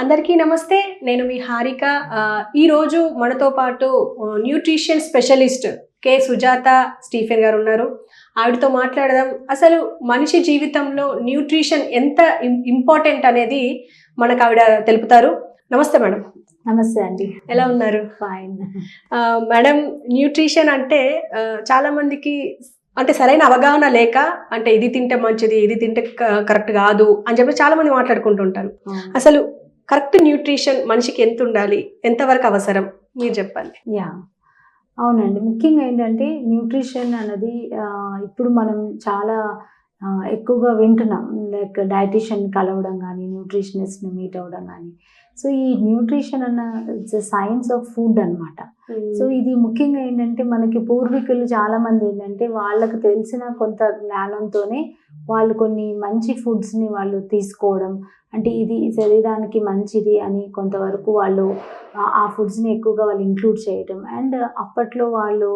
అందరికీ నమస్తే. నేను మీ హారిక. ఈరోజు మనతో పాటు nutrition specialist K Sujatha Stephen గారు ఉన్నారు. ఆవిడతో మాట్లాడదాం. అసలు మనిషి జీవితంలో న్యూట్రిషన్ ఎంత ఇంపార్టెంట్ అనేది మనకు ఆవిడ తెలుపుతారు. నమస్తే మేడం. నమస్తే అండి. ఎలా ఉన్నారు? ఫైన్. మేడం, న్యూట్రిషన్ అంటే చాలా మందికి అంటే సరైన అవగాహన లేక, అంటే ఇది తింటే మంచిది, ఇది తింటే కరెక్ట్ కాదు అని చెప్పి చాలా మంది మాట్లాడుకుంటుంటారు. అసలు కరెక్ట్ న్యూట్రిషన్ మనిషికి ఎంత ఉండాలి, ఎంతవరకు అవసరం, మీరు చెప్పండి. అవునండి. ముఖ్యంగా ఏంటంటే న్యూట్రిషన్ అనేది ఇప్పుడు మనం చాలా ఎక్కువగా వింటున్నాం. లైక్ డైటీషియన్ కలవడం కానీ, న్యూట్రిషనిస్ట్ని మీట్ అవ్వడం కానీ. సో ఈ న్యూట్రిషన్ అన్న ఇట్స్ సైన్స్ ఆఫ్ ఫుడ్ అనమాట. సో ఇది ముఖ్యంగా ఏంటంటే మనకి పూర్వీకులు చాలామంది ఏంటంటే వాళ్ళకు తెలిసిన కొంత జ్ఞానంతోనే వాళ్ళు కొన్ని మంచి ఫుడ్స్ని వాళ్ళు తీసుకోవడం, అంటే ఇది శరీరానికి మంచిది అని కొంతవరకు వాళ్ళు ఆ ఫుడ్స్ని ఎక్కువగా వాళ్ళు ఇంక్లూడ్ చేయటం. అండ్ అప్పట్లో వాళ్ళు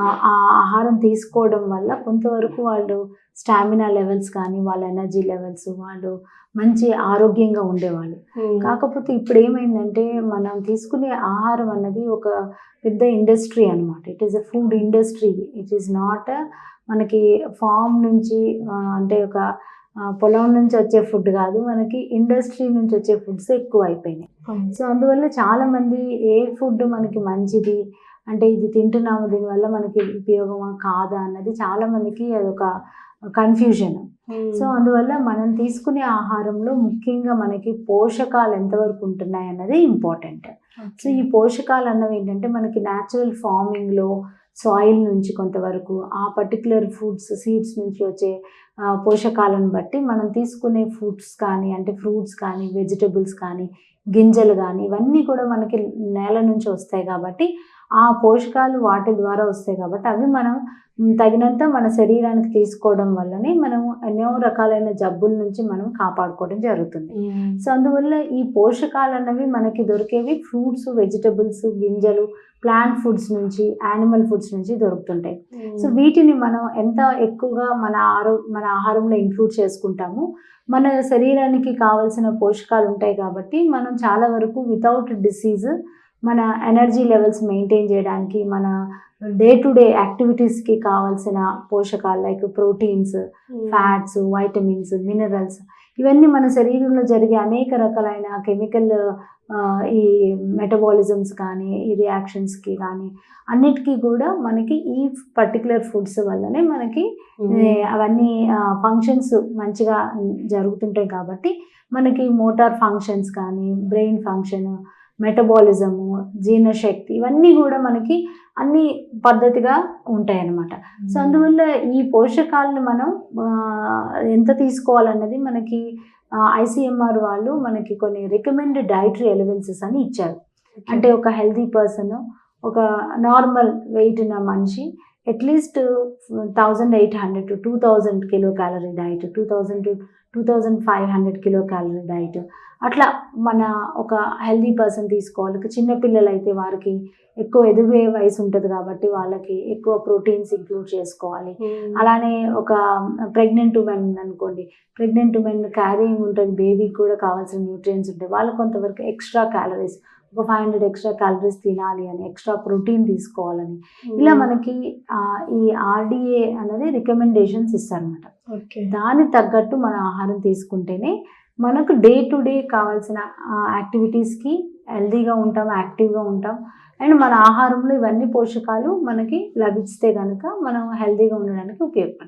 ఆ ఆహారం తీసుకోవడం వల్ల కొంతవరకు వాళ్ళు స్టామినా లెవెల్స్ కానీ, వాళ్ళ ఎనర్జీ లెవెల్స్, వాళ్ళు మంచి ఆరోగ్యంగా ఉండేవాళ్ళు. కాకపోతే ఇప్పుడు ఏమైందంటే మనం తీసుకునే ఆహారం అన్నది ఒక పెద్ద ఇండస్ట్రీ అనమాట. It is a food industry. It is not మనకి ఫామ్ నుంచి అంటే ఒక పొలం నుంచి వచ్చే ఫుడ్ కాదు, మనకి ఇండస్ట్రీ నుంచి వచ్చే ఫుడ్స్ ఎక్కువ అయిపోయినాయి. సో అందువల్ల చాలామంది ఏ ఫుడ్ మనకి మంచిది, అంటే ఇది తింటున్నాము దీనివల్ల మనకి ఉపయోగమా కాదా అన్నది చాలామందికి అదొక కన్ఫ్యూజన్. సో అందువల్ల మనం తీసుకునే ఆహారంలో ముఖ్యంగా మనకి పోషకాలు ఎంతవరకు ఉంటున్నాయి అన్నది ఇంపార్టెంట్. సో ఈ పోషకాలు అన్నవి ఏంటంటే మనకి న్యాచురల్ ఫార్మింగ్లో సాయిల్ నుంచి కొంతవరకు, ఆ పర్టికులర్ ఫుడ్స్ సీడ్స్ నుంచి వచ్చే పోషకాలను బట్టి మనం తీసుకునే ఫుడ్స్ కానీ, అంటే ఫ్రూట్స్ కానీ, వెజిటబుల్స్ కానీ, గింజలు కానీ, ఇవన్నీ కూడా మనకి నేల నుంచి వస్తాయి కాబట్టి ఆ పోషకాలు వాటి ద్వారా వస్తాయి కాబట్టి అవి మనం తగినంత మన శరీరానికి తీసుకోవడం వల్లనే మనం ఎన్నో రకాలైన జబ్బుల నుంచి మనం కాపాడుకోవడం జరుగుతుంది. సో అందువల్ల ఈ పోషకాలు అన్నవి మనకి దొరికేవి ఫ్రూట్స్, వెజిటబుల్స్, గింజలు, ప్లాంట్ ఫుడ్స్ నుంచి, యానిమల్ ఫుడ్స్ నుంచి దొరుకుతుంటాయి. సో వీటిని మనం ఎంత ఎక్కువగా మన ఆహారంలో ఇంక్లూడ్ చేసుకుంటామో మన శరీరానికి కావాల్సిన పోషకాలు ఉంటాయి కాబట్టి మనం చాలా వరకు వితౌట్ డిసీజ్ మన ఎనర్జీ లెవెల్స్ మెయింటైన్ చేయడానికి, మన డే టు డే యాక్టివిటీస్కి కావాల్సిన పోషకాలు like proteins, fats, vitamins, minerals, ఇవన్నీ మన శరీరంలో జరిగే అనేక రకాలైన కెమికల్ ఈ మెటబాలిజమ్స్ కానీ, ఈ రియాక్షన్స్కి కానీ అన్నిటికీ కూడా మనకి ఈ పర్టికులర్ ఫుడ్స్ వల్లనే మనకి అవన్నీ ఫంక్షన్స్ మంచిగా జరుగుతుంటాయి కాబట్టి మనకి మోటార్ ఫంక్షన్స్ కానీ, బ్రెయిన్ ఫంక్షన్, మెటబాలిజము, జీర్ణశక్తి, ఇవన్నీ కూడా మనకి అన్ని పద్ధతిగా ఉంటాయి అన్నమాట. సో అందువల్ల ఈ పోషకాలను మనం ఎంత తీసుకోవాలన్నది మనకి ICMR వాళ్ళు మనకి కొన్ని రికమెండెడ్ డైటరీ ఎలివెన్సెస్ అని ఇచ్చారు. అంటే ఒక హెల్తీ పర్సన్, ఒక నార్మల్ వెయిట్ ఉన్న మనిషి at least 1800 to 2000 kilo calorie diet, 2000 to 2500 kilo calorie diet, అట్లా మన ఒక హెల్తీ పర్సన్ తీసుకోవాలి. చిన్నపిల్లలు అయితే వారికి ఎక్కువ ఎదిగే వయసు ఉంటుంది కాబట్టి వాళ్ళకి ఎక్కువ ప్రోటీన్స్ ఇంక్లూడ్ చేసుకోవాలి. అలానే ఒక ప్రెగ్నెంట్ ఉమెన్ అనుకోండి, ప్రెగ్నెంట్ ఉమెన్ క్యారింగ్ ఉంటుంది, బేబీకి కూడా కావాల్సిన న్యూట్రియంట్స్ ఉంటాయి, వాళ్ళకి కొంతవరకు ఎక్స్ట్రా క్యాలరీస్, ఒక 500 ఎక్స్ట్రా క్యాలరీస్ తినాలి అని, ఎక్స్ట్రా ప్రోటీన్ తీసుకోవాలని, ఇలా మనకి ఈ RDA అనేది రికమెండేషన్స్ ఇస్తారనమాట. దానికి తగ్గట్టు మన ఆహారం తీసుకుంటేనే మనకు డే టు డే కావాల్సిన యాక్టివిటీస్కి హెల్తీగా ఉంటాం, యాక్టివ్గా ఉంటాం. అండ్ మన ఆహారంలో ఇవన్నీ పోషకాలు మనకి లభిస్తే కనుక మనం హెల్తీగా ఉండడానికి ఉపయోగపడుతుంది.